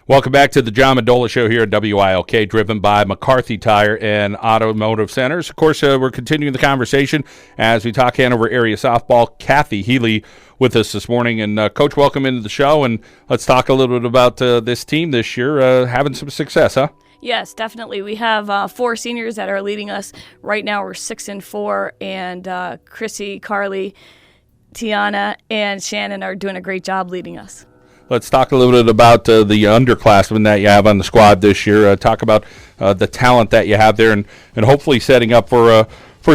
Welcome back to the John Mendola Show here at WILk, driven by McCarthy Tire and Automotive Centers. Of course, we're continuing the conversation as we talk Hanover area softball. Kathy Healy with us this morning. And, Coach, welcome into the show, and let's talk a little bit about this team this year having some success, huh? Yes, definitely. We have 4 seniors that are leading us. Right now we're 6-4, and Chrissy, Carly, Tiana, and Shannon are doing a great job leading us. Let's talk a little bit about the underclassmen that you have on the squad this year. Talk about the talent that you have there and hopefully setting up for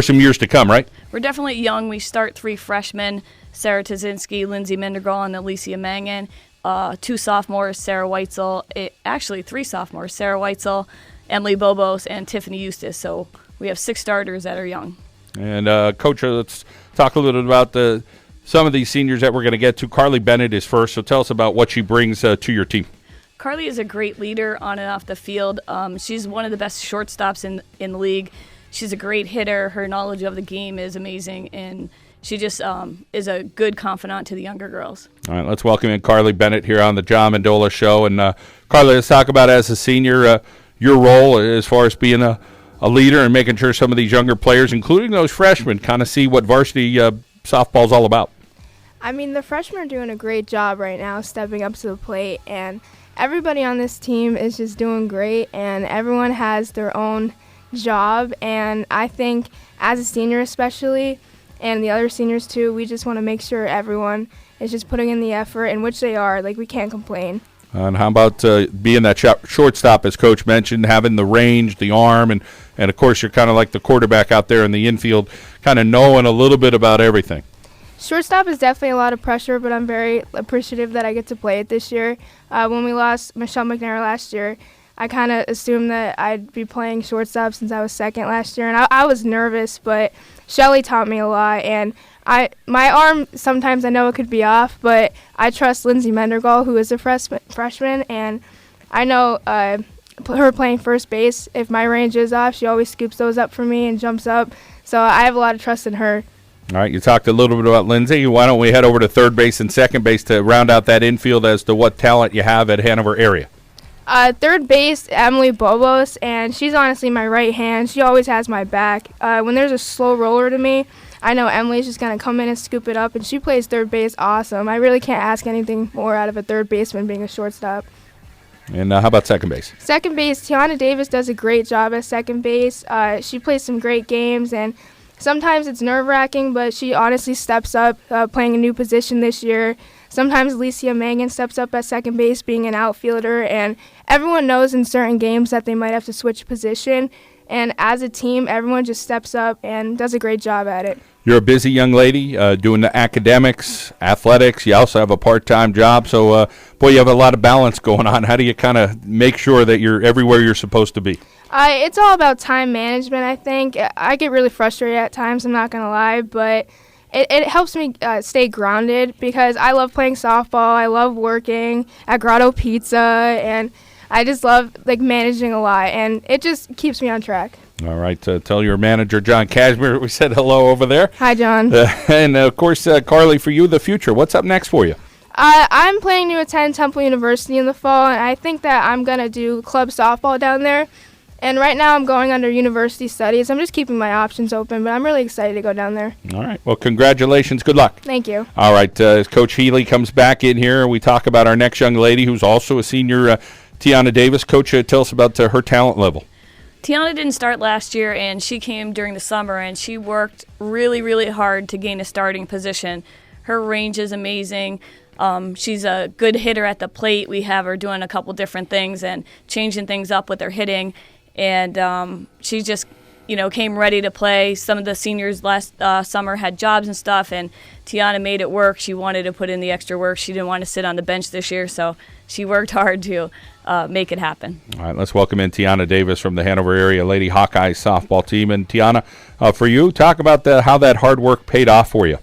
some years to come, right? We're definitely young. We start 3 freshmen, Sarah Tazinski, Lindsay Mendola, and Alicia Mangan. 2 sophomores, Sarah Weitzel. Actually, 3 sophomores, Sarah Weitzel, Emily Bobos, and Tiffany Eustace. So we have 6 starters that are young. And, Coach, let's talk a little bit about some of these seniors that we're going to get to. Carly Bennett is first, so tell us about what she brings to your team. Carly is a great leader on and off the field. She's one of the best shortstops in the league. She's a great hitter. Her knowledge of the game is amazing, and she just is a good confidant to the younger girls. All right, let's welcome in Carly Bennett here on the John Mendola Show. And, Carly, let's talk about, as a senior, your role as far as being a leader and making sure some of these younger players, including those freshmen, kind of see what varsity softball is all about. I mean, the freshmen are doing a great job right now, stepping up to the plate, and everybody on this team is just doing great, and everyone has their own job. And I think as a senior especially, and the other seniors too, we just want to make sure everyone is just putting in the effort, in which they are. Like, we can't complain. And how about being that shortstop, as Coach mentioned, having the range, the arm, and of course you're kind of like the quarterback out there in the infield, kind of knowing a little bit about everything. Shortstop is definitely a lot of pressure, but I'm very appreciative that I get to play it this year. When we lost Michelle McNair last year, I kind of assumed that I'd be playing shortstop since I was second last year, and I was nervous, but Shelly taught me a lot. And my arm, sometimes I know it could be off, but I trust Lindsay Mendola, who is a freshman, and I know her playing first base, if my range is off, she always scoops those up for me and jumps up. So I have a lot of trust in her. All right, you talked a little bit about Lindsay. Why don't we head over to third base and second base to round out that infield as to what talent you have at Hanover area? Third base, Emily Bobos, and she's honestly my right hand. She always has my back. When there's a slow roller to me, I know Emily's just going to come in and scoop it up, and she plays third base awesome. I really can't ask anything more out of a third baseman being a shortstop. And how about second base? Second base, Tiana Davis does a great job at second base. She plays some great games, and sometimes it's nerve-wracking, but she honestly steps up, playing a new position this year. Sometimes Alicia Mangan steps up at second base, being an outfielder, and everyone knows in certain games that they might have to switch position. And as a team, everyone just steps up and does a great job at it. You're a busy young lady doing the academics, athletics. You also have a part-time job. So, boy, you have a lot of balance going on. How do you kind of make sure that you're everywhere you're supposed to be? It's all about time management, I think. I get really frustrated at times, I'm not going to lie, but it helps me stay grounded because I love playing softball. I love working at Grotto Pizza, and I just love managing a lot, and it just keeps me on track. All right. Tell your manager, John Cashmere, we said hello over there. Hi, John. And, of course, Carly, for you, the future. What's up next for you? I'm planning to attend Temple University in the fall, and I think that I'm going to do club softball down there. And right now I'm going under university studies. I'm just keeping my options open, but I'm really excited to go down there. All right. Well, congratulations. Good luck. Thank you. All right. As Coach Healy comes back in here, we talk about our next young lady who's also a senior, Tiana Davis. Coach, tell us about her talent level. Tiana didn't start last year, and she came during the summer, and she worked really, really hard to gain a starting position. Her range is amazing. She's a good hitter at the plate. We have her doing a couple different things and changing things up with her hitting. And she just, came ready to play. Some of the seniors last summer had jobs and stuff, and Tiana made it work. She wanted to put in the extra work. She didn't want to sit on the bench this year, so she worked hard to make it happen. All right, let's welcome in Tiana Davis from the Hanover area Lady Hawkeyes softball team. And Tiana, for you, talk about how that hard work paid off for you.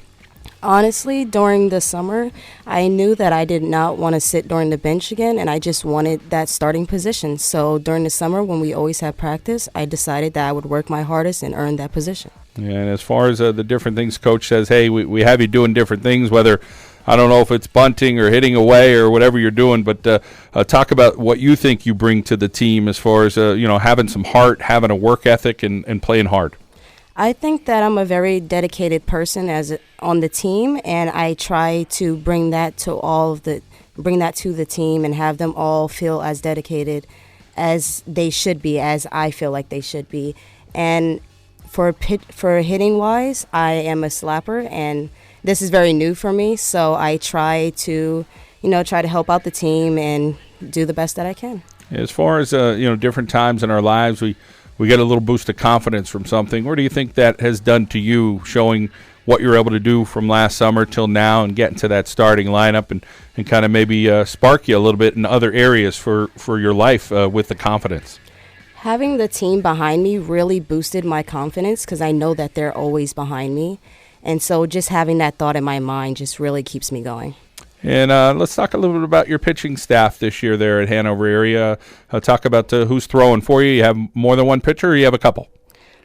Honestly, during the summer, I knew that I did not want to sit during the bench again, and I just wanted that starting position. So during the summer, when we always had practice, I decided that I would work my hardest and earn that position. Yeah, and as far as the different things Coach says, hey, we have you doing different things, whether I don't know if it's bunting or hitting away or whatever you're doing, but talk about what you think you bring to the team as far as having some heart, having a work ethic, and playing hard. I think that I'm a very dedicated person on the team, and I try to bring that to the team and have them all feel as dedicated as they should be, as I feel like they should be. And for hitting wise, I am a slapper, and this is very new for me, so I try to help out the team and do the best that I can. As far as different times in our lives, we get a little boost of confidence from something. What do you think that has done to you, showing what you're able to do from last summer till now and getting to that starting lineup and kind of maybe spark you a little bit in other areas for your life with the confidence? Having the team behind me really boosted my confidence because I know that they're always behind me. And so just having that thought in my mind just really keeps me going. And let's talk a little bit about your pitching staff this year there at Hanover area. Talk about who's throwing for you. You have more than one pitcher, or you have a couple?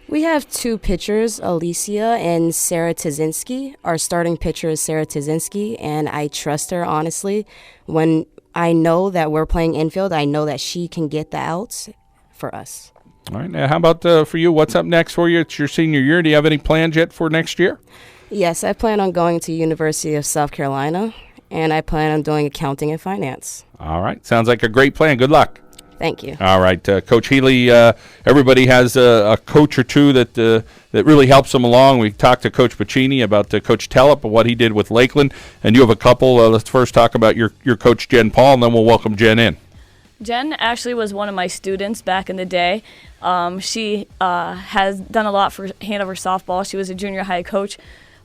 We have two pitchers, Alicia and Sarah Tazinski. Our starting pitcher is Sarah Tazinski, and I trust her, honestly. When I know that we're playing infield, I know that she can get the outs for us. All right. Now, how about for you? What's up next for you? It's your senior year. Do you have any plans yet for next year? Yes, I plan on going to University of South Carolina, and I plan on doing accounting and finance. All right. Sounds like a great plan. Good luck. Thank you. All right. Coach Healy, everybody has a coach or two that really helps them along. We talked to Coach Pacini about Coach Tellep and what he did with Lakeland, and you have a couple. Let's first talk about your coach, Jen Paul, and then we'll welcome Jen in. Jen actually was one of my students back in the day. She has done a lot for Hanover softball. She was a junior high coach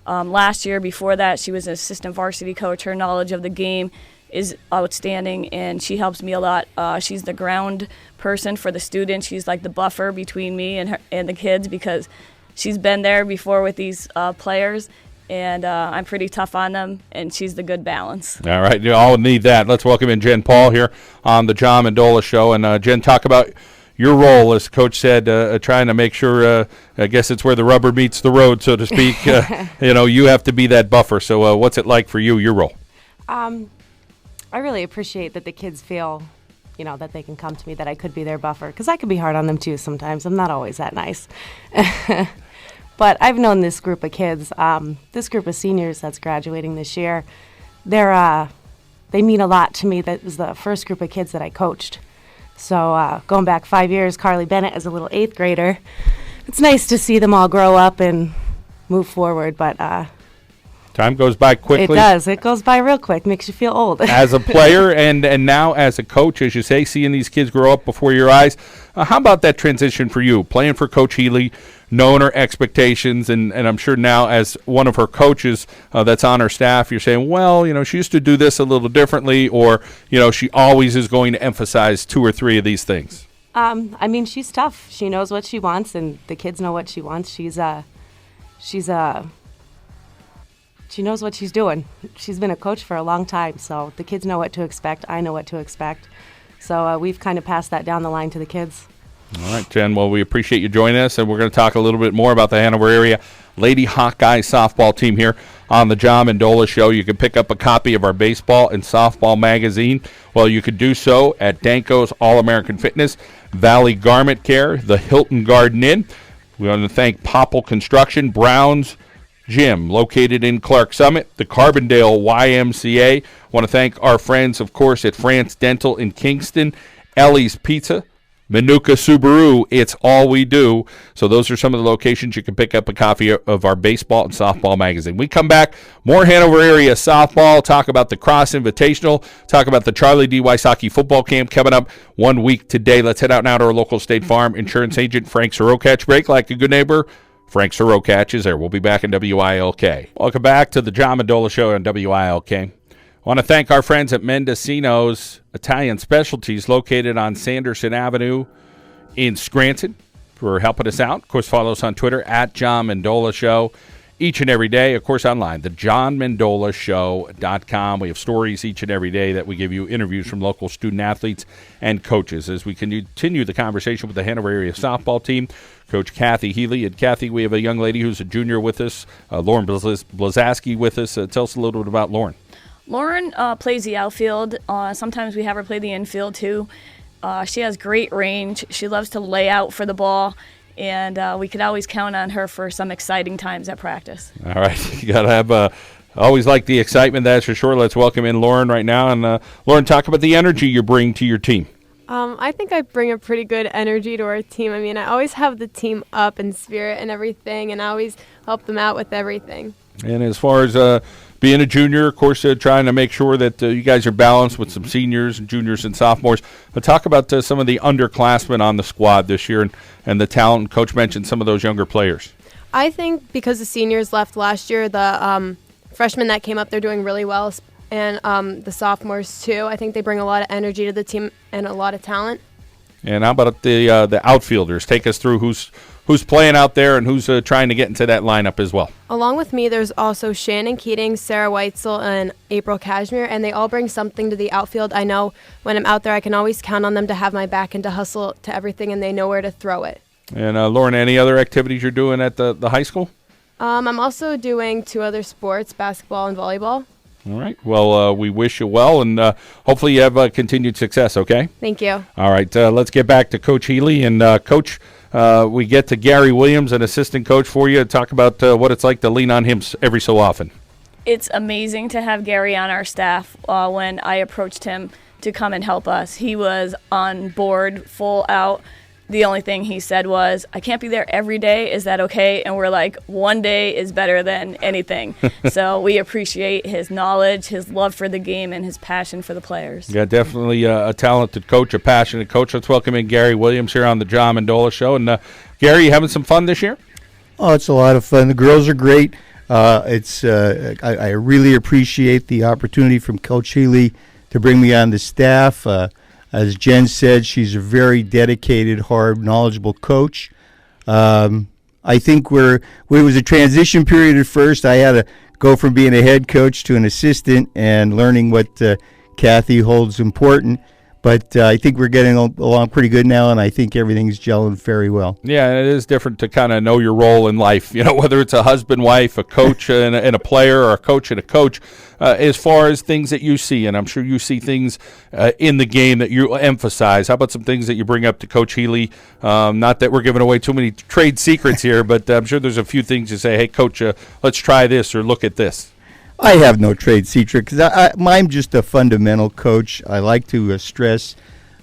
last year. Before that, she was an assistant varsity coach. Her knowledge of the game is outstanding, and she helps me a lot. She's the ground person for the students. She's like the buffer between me and the kids because she's been there before with these players, and I'm pretty tough on them, and she's the good balance. All right, you all need that. Let's welcome in Jen Paul here on the John Mendola Show. And Jen, talk about your role, as Coach said, trying to make sure, I guess it's where the rubber meets the road, so to speak. You have to be that buffer. So what's it like for you, your role? I really appreciate that the kids feel, that they can come to me, that I could be their buffer, because I can be hard on them too sometimes. I'm not always that nice. But I've known this group of kids, this group of seniors that's graduating this year. They mean a lot to me. That was the first group of kids that I coached. So going back 5 years, Carly Bennett as a little 8th grader, it's nice to see them all grow up and move forward, but time goes by quickly. It does. It goes by real quick. Makes you feel old. As a player and now as a coach, as you say, seeing these kids grow up before your eyes, how about that transition for you, playing for Coach Healy, knowing her expectations, and I'm sure now as one of her coaches that's on her staff, you're saying, well, she used to do this a little differently, or, she always is going to emphasize 2 or 3 of these things. She's tough. She knows what she wants, and the kids know what she wants. She knows what she's doing. She's been a coach for a long time, so the kids know what to expect. I know what to expect. So we've kind of passed that down the line to the kids. All right, Jen. Well, we appreciate you joining us, and we're going to talk a little bit more about the Hanover area Lady Hawkeye softball team here on the John Mendola Show. You can pick up a copy of our baseball and softball magazine. Well, you could do so at Danko's All-American Fitness, Valley Garment Care, the Hilton Garden Inn. We want to thank Popple Construction, Brown's Gym, located in Clark Summit, the Carbondale YMCA. Want to thank our friends, of course, at France Dental in Kingston, Ellie's Pizza, Manuka Subaru, it's all we do. So those are some of the locations you can pick up a copy of our baseball and softball magazine. We come back, more Hanover area softball, talk about the Cross Invitational, talk about the Charlie D. Wysocki football camp coming up 1 week today. Let's head out now to our local State Farm insurance agent, Frank Sorokach. Break like a good neighbor. Frank Sorokach is there. We'll be back in WILK. Welcome back to the John Mendola Show on WILK. I want to thank our friends at Mendocino's Italian Specialties, located on Sanderson Avenue in Scranton, for helping us out. Of course, follow us on Twitter at John Mendola Show each and every day. Of course, online, thejohnmendolashow.com. We have stories each and every day that we give you, interviews from local student athletes and coaches as we continue the conversation with the Hanover area softball team. Coach Kathy Healy. And Kathy, we have a young lady who's a junior with us, Lauren Blazaski with us. Tell us a little bit about Lauren. Lauren plays the outfield. Sometimes we have her play the infield too. She has great range. She loves to lay out for the ball, and we could always count on her for some exciting times at practice. All right. You got to have always like the excitement, that's for sure. Let's welcome in Lauren right now. And Lauren, talk about the energy you bring to your team. I think I bring a pretty good energy to our team. I mean, I always have the team up in spirit and everything, and I always help them out with everything. And as far as being a junior, of course, trying to make sure that you guys are balanced with some seniors and juniors and sophomores. But talk about some of the underclassmen on the squad this year and the talent. Coach mentioned some of those younger players. I think because the seniors left last year, the freshmen that came up, they're doing really well, and the sophomores too. I think they bring a lot of energy to the team and a lot of talent. And how about the outfielders? Take us through who's playing out there and who's trying to get into that lineup as well. Along with me, there's also Shannon Keating, Sarah Weitzel, and April Cashmere, and they all bring something to the outfield. I know when I'm out there, I can always count on them to have my back and to hustle to everything, and they know where to throw it. And Lauren, any other activities you're doing at the high school? I'm also doing 2 other sports, basketball and volleyball. All right. Well, we wish you well, and hopefully you have continued success, okay? Thank you. All right. Let's get back to Coach Healy. And, Coach, we get to Gary Williams, an assistant coach for you, to talk about what it's like to lean on him every so often. It's amazing to have Gary on our staff. When I approached him to come and help us, he was on board, full out. The only thing he said was, I can't be there every day. Is that okay? And we're like, one day is better than anything. So we appreciate his knowledge, his love for the game, and his passion for the players. Yeah, definitely a talented coach, a passionate coach. Let's welcome in Gary Williams here on the John Mendola Show. And Gary, you having some fun this year? Oh, it's a lot of fun. The girls are great. I really appreciate the opportunity from Coach Healy to bring me on the staff. As Jen said, she's a very dedicated, hard, knowledgeable coach. I think it was a transition period at first. I had to go from being a head coach to an assistant and learning what Kathy holds important. But I think we're getting along pretty good now, and I think everything's gelling very well. Yeah, it is different to kind of know your role in life, whether it's a husband, wife, a coach and a player, or a coach and a coach, as far as things that you see. And I'm sure you see things in the game that you emphasize. How about some things that you bring up to Coach Healy? Not that we're giving away too many trade secrets here, but I'm sure there's a few things you say, hey, Coach, let's try this or look at this. I have no trade secret because I'm just a fundamental coach. I like to stress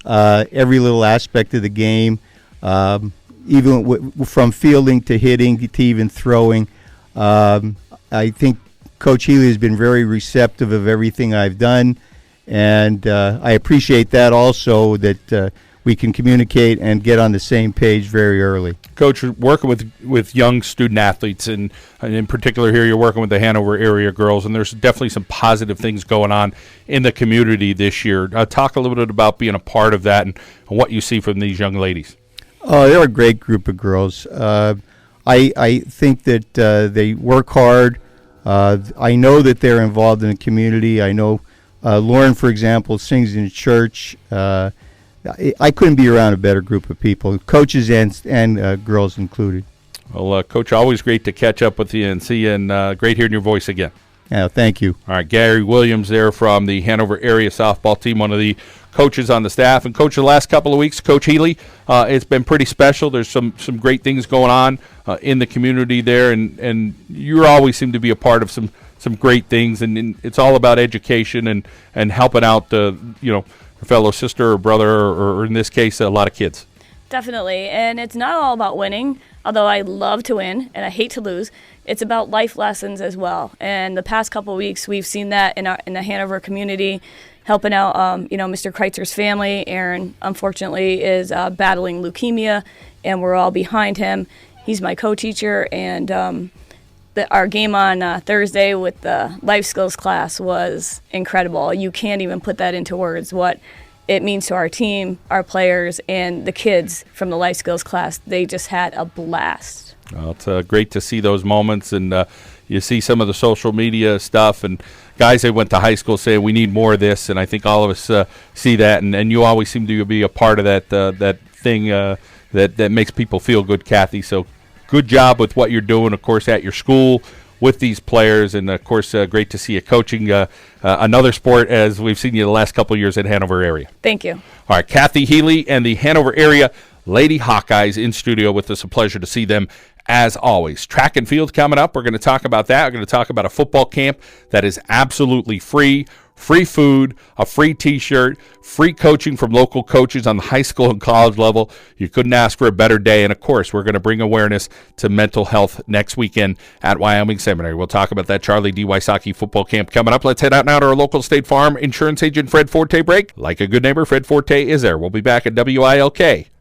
every little aspect of the game, even from fielding to hitting to even throwing. I think Coach Healy has been very receptive of everything I've done, and I appreciate that also, that we can communicate and get on the same page very early. Coach, working with young student athletes, and in particular here you're working with the Hanover area girls, and there's definitely some positive things going on in the community this year. Talk a little bit about being a part of that and what you see from these young ladies. Oh, they're a great group of girls. I think that they work hard. I know that they're involved in the community. I know Lauren, for example, sings in church. I couldn't be around a better group of people, coaches and girls included. Well, Coach, always great to catch up with you and see you, and great hearing your voice again. Yeah, thank you. All right, Gary Williams there from the Hanover area softball team, one of the coaches on the staff. And, Coach, the last couple of weeks, Coach Healy, it's been pretty special. There's some great things going on in the community there, and you always seem to be a part of some great things, and it's all about education and helping out your fellow sister or brother, or in this case, a lot of kids. Definitely, and it's not all about winning, although I love to win and I hate to lose. It's about life lessons as well, and the past couple of weeks we've seen that in the Hanover community, helping out Mr. Kreitzer's family. Aaron, unfortunately, is battling leukemia, and we're all behind him. He's my co-teacher, and our game on Thursday with the life skills class was incredible. You can't even put that into words, what it means to our team, our players, and the kids from the life skills class. They just had a blast. Well, it's great to see those moments, and you see some of the social media stuff, and guys that went to high school saying we need more of this, and I think all of us see that, and you always seem to be a part of that thing that makes people feel good, Kathy. So good job with what you're doing, of course, at your school, with these players. And, of course, great to see you coaching another sport as we've seen you the last couple of years at Hanover area. Thank you. All right, Kathy Healy and the Hanover area Lady Hawkeyes in studio with us. A pleasure to see them as always. Track and field coming up. We're going to talk about that. We're going to talk about a football camp that is absolutely free. Free food, a free T-shirt, free coaching from local coaches on the high school and college level. You couldn't ask for a better day. And, of course, we're going to bring awareness to mental health next weekend at Wyoming Seminary. We'll talk about that Charlie D. Wysocki football camp coming up. Let's head out now to our local State Farm insurance agent, Fred Forte break. Like a good neighbor, Fred Forte is there. We'll be back at WILK